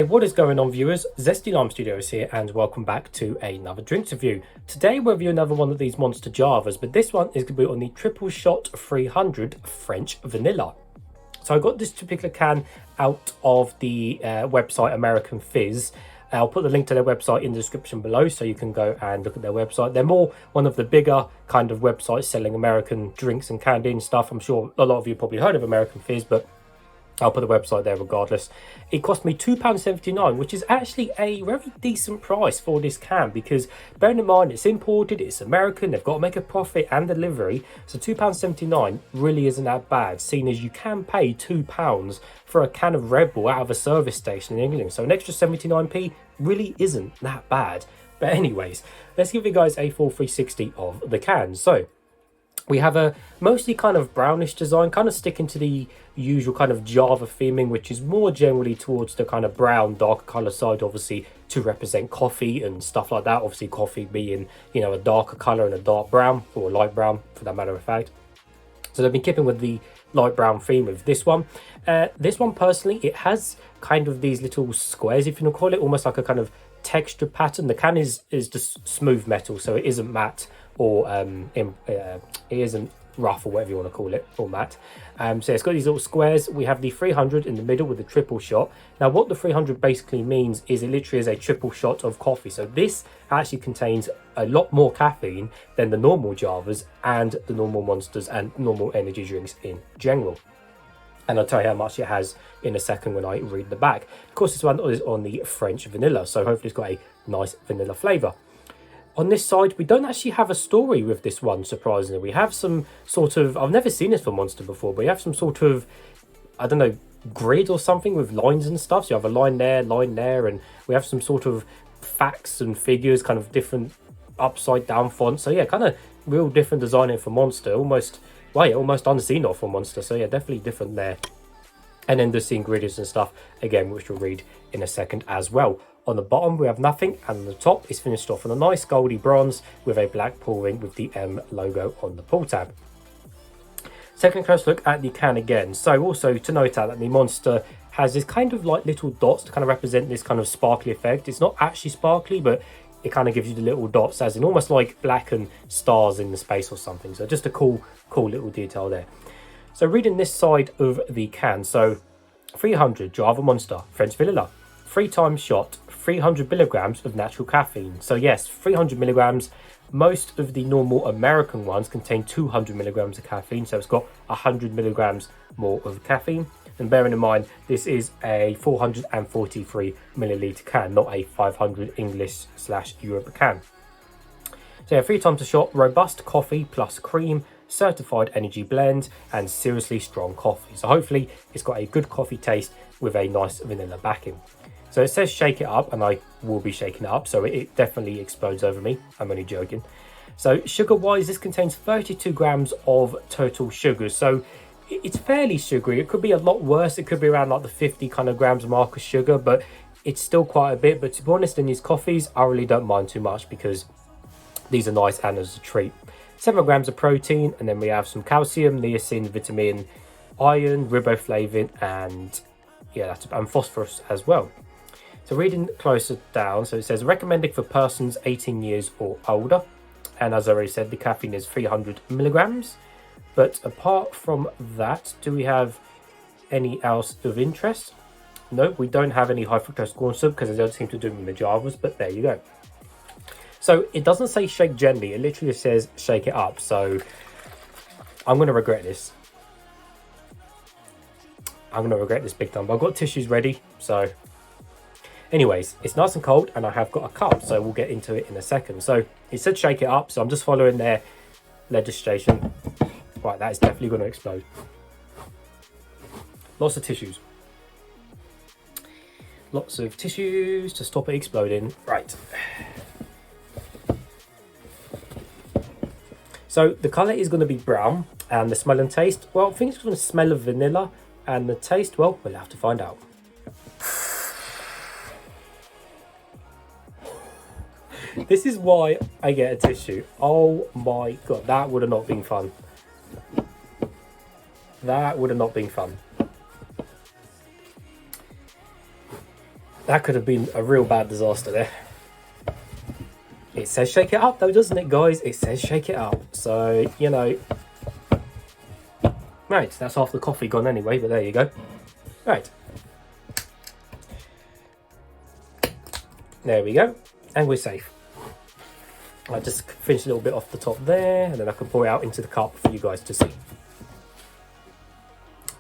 Hey, what is going on, viewers? Zesty Lime Studios here, and welcome back to another drinks review. Today we'll review another one of these monster Javas, but this one is going to be on the Triple Shot 300 French Vanilla. So I got this particular can out of the website American Fizz. I'll put the link to their website in the description below so you can go and look at their website. They're more one of the bigger kind of websites selling American drinks and candy and stuff. I'm sure a lot of you probably heard of American Fizz, but I'll put the website there regardless. It cost me £2.79, which is actually a very decent price for this can, because bearing in mind it's imported, it's American, they've got to make a profit and delivery. So £2.79 really isn't that bad, seeing as you can pay £2 for a can of Red Bull out of a service station in England. So an extra 79p really isn't that bad. But anyways, let's give you guys a full 360 of the can. So we have a mostly kind of brownish design, kind of sticking to the usual kind of Java theming, which is more generally towards the kind of brown, dark colour side, obviously to represent coffee and stuff like that. Obviously coffee being, you know, a darker colour and a dark brown, or a light brown for that matter of fact. So they've been keeping with the light brown theme of this one. This one personally, it has kind of these little squares, if you want to call it, almost like a kind of texture pattern. The can is just smooth metal, so it isn't matte, or it isn't rough, or whatever you want to call it, or matte. So it's got these little squares. We have the 300 in the middle with the triple shot. Now what the 300 basically means is it literally is a triple shot of coffee. So this actually contains a lot more caffeine than the normal Javas and the normal Monsters and normal energy drinks in general. And I'll tell you how much it has in a second when I read the back. Of course, this one is on the French vanilla, so hopefully it's got a nice vanilla flavour. On this side, we don't actually have a story with this one, surprisingly. We have some sort of, I've never seen this for Monster before, but we have some sort of, I don't know, grid or something with lines and stuff. So you have a line there, and we have some sort of facts and figures, kind of different upside down fonts. So yeah, kind of real different designing for Monster, almost, well, yeah, almost unseen off for Monster. So yeah, definitely different there. And then there's the ingredients and stuff, again, which we'll read in a second as well. On the bottom, we have nothing, and on the top is finished off on a nice goldy bronze with a black pouring with the M logo on the pull tab. Second close look at the can again. So also to note out that the Monster has this kind of like little dots to kind of represent this kind of sparkly effect. It's not actually sparkly, but it kind of gives you the little dots, as in almost like blackened stars in the space or something. So just a cool little detail there. So reading this side of the can, so 300 Java Monster French Vanilla, 3 times shot, 300 milligrams of natural caffeine. So yes, 300 milligrams. Most of the normal American ones contain 200 milligrams of caffeine, so it's got 100 milligrams more of caffeine. And bearing in mind, this is a 443 milliliter can, not a 500 English/Europe can. So yeah, 3 times a shot, robust coffee plus cream, certified energy blend, and seriously strong coffee. So hopefully it's got a good coffee taste with a nice vanilla backing. So it says shake it up, and I will be shaking it up, so it definitely explodes over me. I'm only joking. So sugar wise, this contains 32 grams of total sugar, so it's fairly sugary. It could be a lot worse. It could be around like the 50 kind of grams mark of sugar, but it's still quite a bit. But to be honest, in these coffees, I really don't mind too much, because these are nice and as a treat. 7 grams of protein, and then we have some calcium, niacin, vitamin, iron, riboflavin, and yeah, and phosphorus as well. So reading closer down, so it says recommended for persons 18 years or older, and as I already said, the caffeine is 300 milligrams. But apart from that, do we have any else of interest? No, we don't have any high fructose corn syrup, because they don't seem to do them in the Javas, but there you go. So it doesn't say shake gently, it literally says shake it up. So I'm going to regret this. I'm going to regret this big time, but I've got tissues ready. So anyways, it's nice and cold, and I have got a cup, so we'll get into it in a second. So it said shake it up, so I'm just following their legislation. Right, that is definitely going to explode. Lots of tissues. Lots of tissues to stop it exploding. Right. So the colour is going to be brown, and the smell and taste, well, I think it's going to smell of vanilla, and the taste, well, we'll have to find out. This is why I get a tissue. Oh my god, that would have not been fun. That would have not been fun. That could have been a real bad disaster there. It says shake it up though, doesn't it, guys? It says shake it up. So, you know. Right, that's half the coffee gone anyway, but there you go. Right. There we go. And we're safe. I just finish a little bit off the top there, and then I can pour it out into the cup for you guys to see.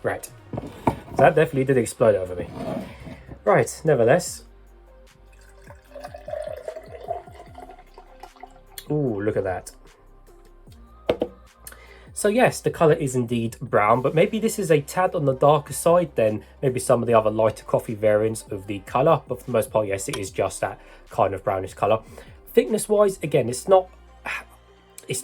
Right. So that definitely did explode over me. Right, nevertheless. Ooh, look at that. So yes, the colour is indeed brown, but maybe this is a tad on the darker side than maybe some of the other lighter coffee variants of the colour. But for the most part, yes, it is just that kind of brownish colour. Thickness-wise, again, it's not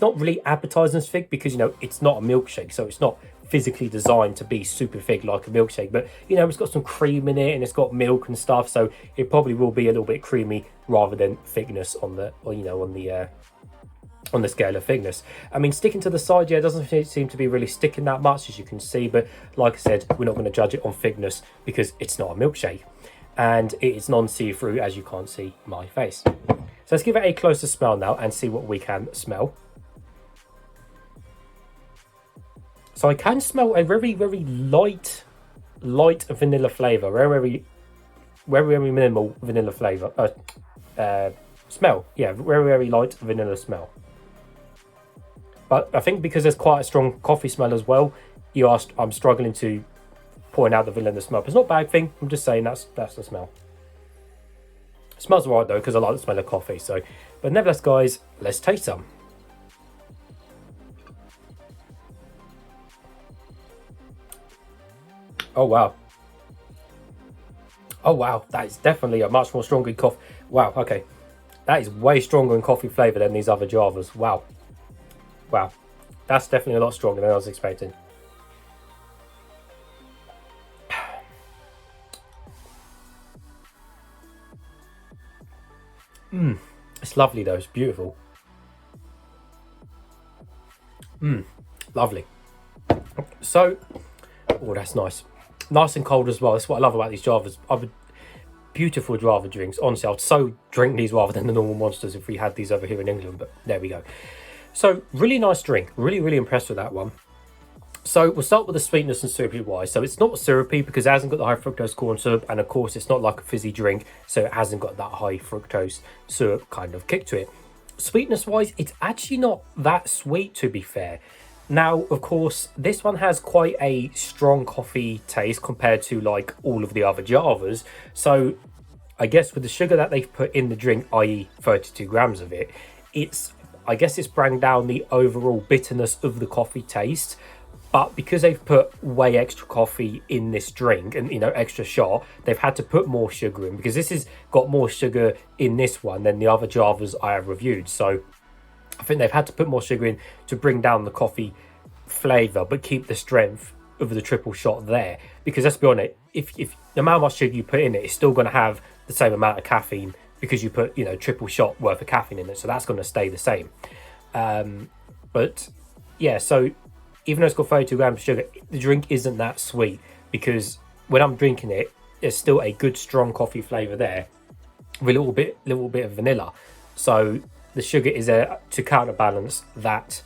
really advertised as thick because, you know, it's not a milkshake, so it's not physically designed to be super thick like a milkshake. But, you know, it's got some cream in it and it's got milk and stuff, so it probably will be a little bit creamy rather than thickness on the, or, you know, on the scale of thickness. I mean, sticking to the side, yeah, it doesn't seem to be really sticking that much, as you can see, but like I said, we're not going to judge it on thickness because it's not a milkshake and it is non-see-through, as you can't see my face. So let's give it a closer smell now and see what we can smell. So I can smell a very, very light vanilla flavour, very minimal vanilla flavour, smell, yeah, very light vanilla smell. But I think because there's quite a strong coffee smell as well, I'm struggling to point out the vanilla smell. But it's not a bad thing. I'm just saying that's the smell. It smells alright though, because I like the smell of coffee. So, but nevertheless, guys, let's taste some. Oh wow. Oh wow, that is definitely a much more stronger coffee. Wow, okay. That is way stronger in coffee flavour than these other Javas. Wow. Wow. That's definitely a lot stronger than I was expecting. It's lovely though, it's beautiful. Lovely. So, oh, that's nice. Nice and cold as well. That's what I love about these Javas. Beautiful Java drinks. Honestly, I'd so drink these rather than the normal monsters if we had these over here in England, but there we go. So, really nice drink. Really impressed with that one. So, we'll start with the sweetness and syrupy wise. So, it's not syrupy because it hasn't got the high fructose corn syrup, and of course, it's not like a fizzy drink, so it hasn't got that high fructose syrup kind of kick to it. Sweetness wise, it's actually not that sweet, to be fair. Now, of course, this one has quite a strong coffee taste compared to like all of the other Javas. So I guess with the sugar that they've put in the drink, i.e. 32 grams of it, I guess it's brought down the overall bitterness of the coffee taste. But because they've put way extra coffee in this drink and, you know, extra shot, they've had to put more sugar in because this has got more sugar in this one than the other Javas I have reviewed. So I think they've had to put more sugar in to bring down the coffee flavour, but keep the strength of the triple shot there. Because let's be honest, if no matter how much sugar you put in it, it's still going to have the same amount of caffeine because you put, you know, triple shot worth of caffeine in it. So that's going to stay the same. But yeah, so even though it's got 32 grams of sugar, the drink isn't that sweet because when I'm drinking it, there's still a good strong coffee flavour there with a little bit of vanilla. So the sugar is there to counterbalance that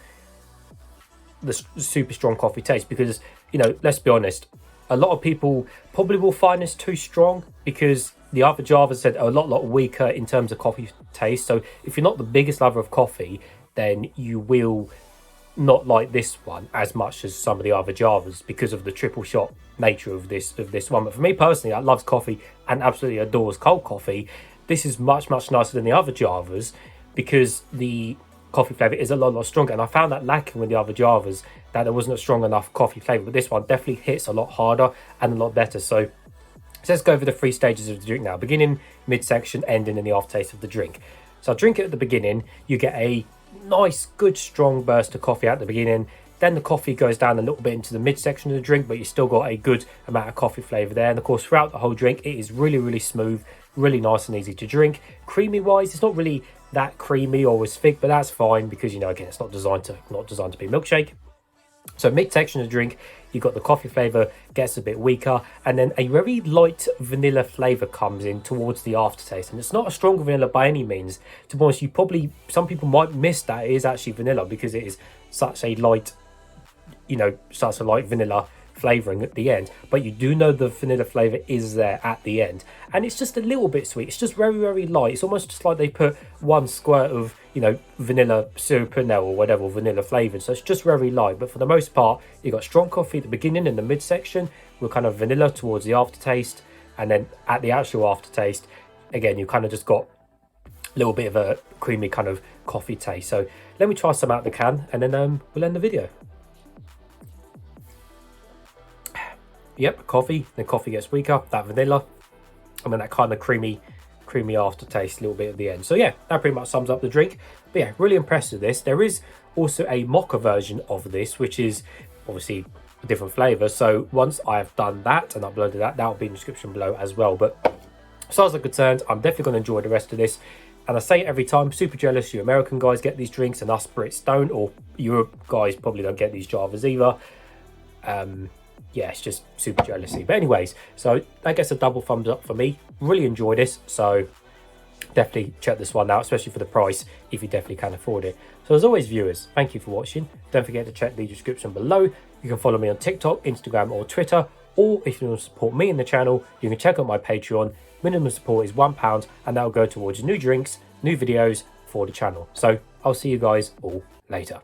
the super strong coffee taste because, you know, let's be honest, a lot of people probably will find this too strong because the other Javas said are a lot weaker in terms of coffee taste. So if you're not the biggest lover of coffee, then you will not like this one as much as some of the other Javas because of the triple shot nature of this one. But for me personally, I love coffee and absolutely adores cold coffee. This is much nicer than the other Javas because the coffee flavour is a lot stronger, and I found that lacking with the other Javas, that there wasn't a strong enough coffee flavour, but this one definitely hits a lot harder and a lot better. So let's go over the 3 stages of the drink now: beginning, midsection, ending, and the aftertaste of the drink. So I'll drink it at the beginning. You get a nice good strong burst of coffee at the beginning, then the coffee goes down a little bit into the midsection of the drink, but you still got a good amount of coffee flavour there. And of course, throughout the whole drink, it is really smooth, really nice and easy to drink. Creamy wise, it's not really that creamy or as thick, but that's fine because, you know, again, it's not designed to be a milkshake. So mid-section of the drink, you've got the coffee flavour gets a bit weaker, and then a very light vanilla flavour comes in towards the aftertaste. And it's not a strong vanilla by any means. To be honest, some people might miss that it is actually vanilla because it is such a light, such a light vanilla flavouring at the end. But you do know the vanilla flavour is there at the end. And it's just a little bit sweet. It's just very, very light. It's almost just like they put one squirt of, vanilla syrup in there or whatever, vanilla flavoured. So it's just very light. But for the most part, you've got strong coffee at the beginning and the midsection with kind of vanilla towards the aftertaste. And then at the actual aftertaste, again, you kind of just got a little bit of a creamy kind of coffee taste. So let me try some out of the can and then we'll end the video. Yep, coffee. Then coffee gets weaker. That vanilla, and then that kind of creamy aftertaste a little bit at the end. So yeah, that pretty much sums up the drink. But yeah, really impressed with this. There is also a mocha version of this, which is obviously a different flavour. So once I've done that and uploaded that, that'll be in the description below as well. But as far as I'm concerned, I'm definitely going to enjoy the rest of this. And I say it every time, super jealous you American guys get these drinks and us Brits don't, or Europe guys probably don't get these Javas either. Yeah, it's just super jealousy. But anyways, so that gets a double thumbs up for me. Really enjoy this, so definitely check this one out, especially for the price, if you definitely can afford it. So as always, viewers, thank you for watching. Don't forget to check the description below. You can follow me on TikTok, Instagram or Twitter, or if you want to support me in the channel, you can check out my Patreon. Minimum support is £1 and that will go towards new drinks, new videos for the channel. So I'll see you guys all later.